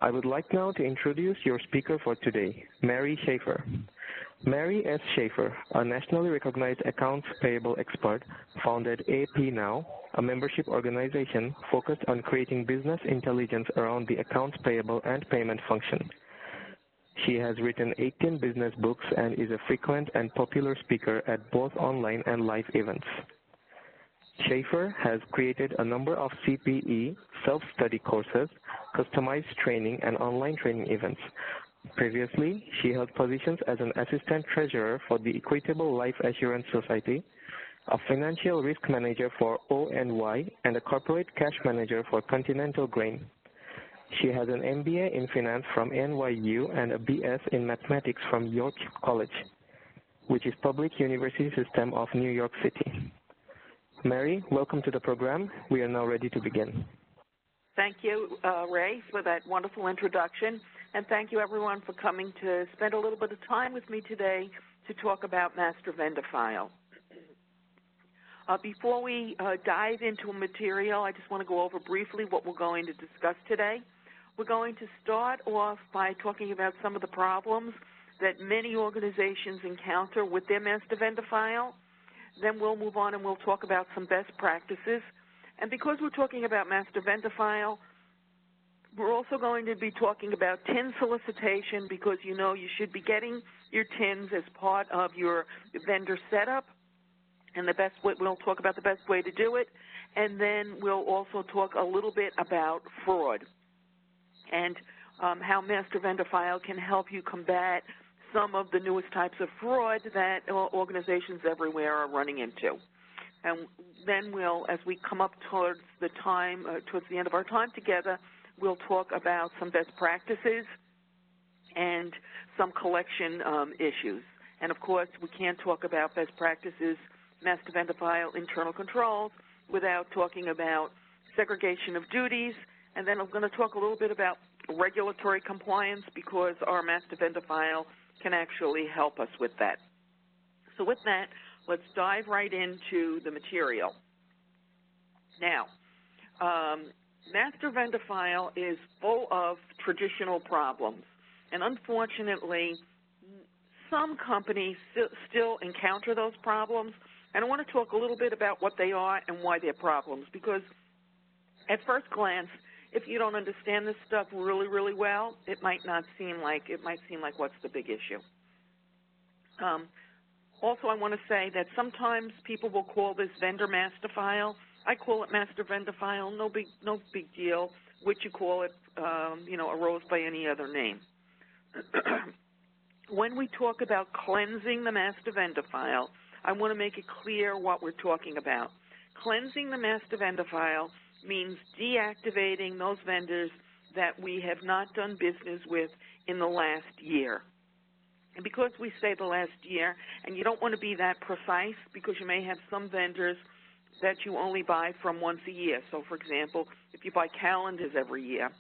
I would like now to introduce your speaker for today, Mary Schaefer. Mary S. Schaefer, a nationally recognized accounts payable expert, founded AP Now, a membership organization focused on creating business intelligence around the accounts payable and payment function. She has written 18 business books and is a frequent and popular speaker at both online and live events. Schaefer has created a number of CPE, self-study courses, customized training, and online training events. Previously, she held positions as an assistant treasurer for the Equitable Life Assurance Society, a financial risk manager for ONY, and a corporate cash manager for Continental Grain. She has an MBA in finance from NYU and a BS in mathematics from York College, which is public university system of New York City. Mary, welcome to the program. We are now ready to begin. Thank you, Ray, for that wonderful introduction, and thank you, everyone, for coming to spend a little bit of time with me today to talk about Master Vendor File. Before we dive into a material, I just want to go over briefly what we're going to discuss today. We're going to start off by talking about some of the problems that many organizations encounter with their Master Vendor File. Then we'll move on and we'll talk about some best practices. And because we're talking about Master Vendor File, we're also going to be talking about TIN solicitation, because you know you should be getting your TINs as part of your vendor setup. And we'll talk about the best way to do it. And then we'll also talk a little bit about fraud and how Master Vendor File can help you combat some of the newest types of fraud that organizations everywhere are running into. And then as we come up towards the end of our time together, we'll talk about some best practices and some collection issues. And of course, we can't talk about best practices, Master Vendor File, internal controls, without talking about segregation of duties. And then I'm going to talk a little bit about regulatory compliance, because our Master Vendor File can actually help us with that. So with that, let's dive right into the material. Now, Master Vendor File is full of traditional problems, and unfortunately, some companies still encounter those problems, and I want to talk a little bit about what they are and why they're problems, because at first glance, if you don't understand this stuff really, really well, it might seem like what's the big issue. Also, I want to say that sometimes people will call this Vendor Master File. I call it Master Vendor File. No big deal. Which you call it, arose by any other name. When we talk about cleansing the Master Vendor File, I want to make it clear what we're talking about. Cleansing the Master Vendor File means deactivating those vendors that we have not done business with in the last year. And because we say the last year, and you don't want to be that precise, because you may have some vendors that you only buy from once a year. So, for example, if you buy calendars every year,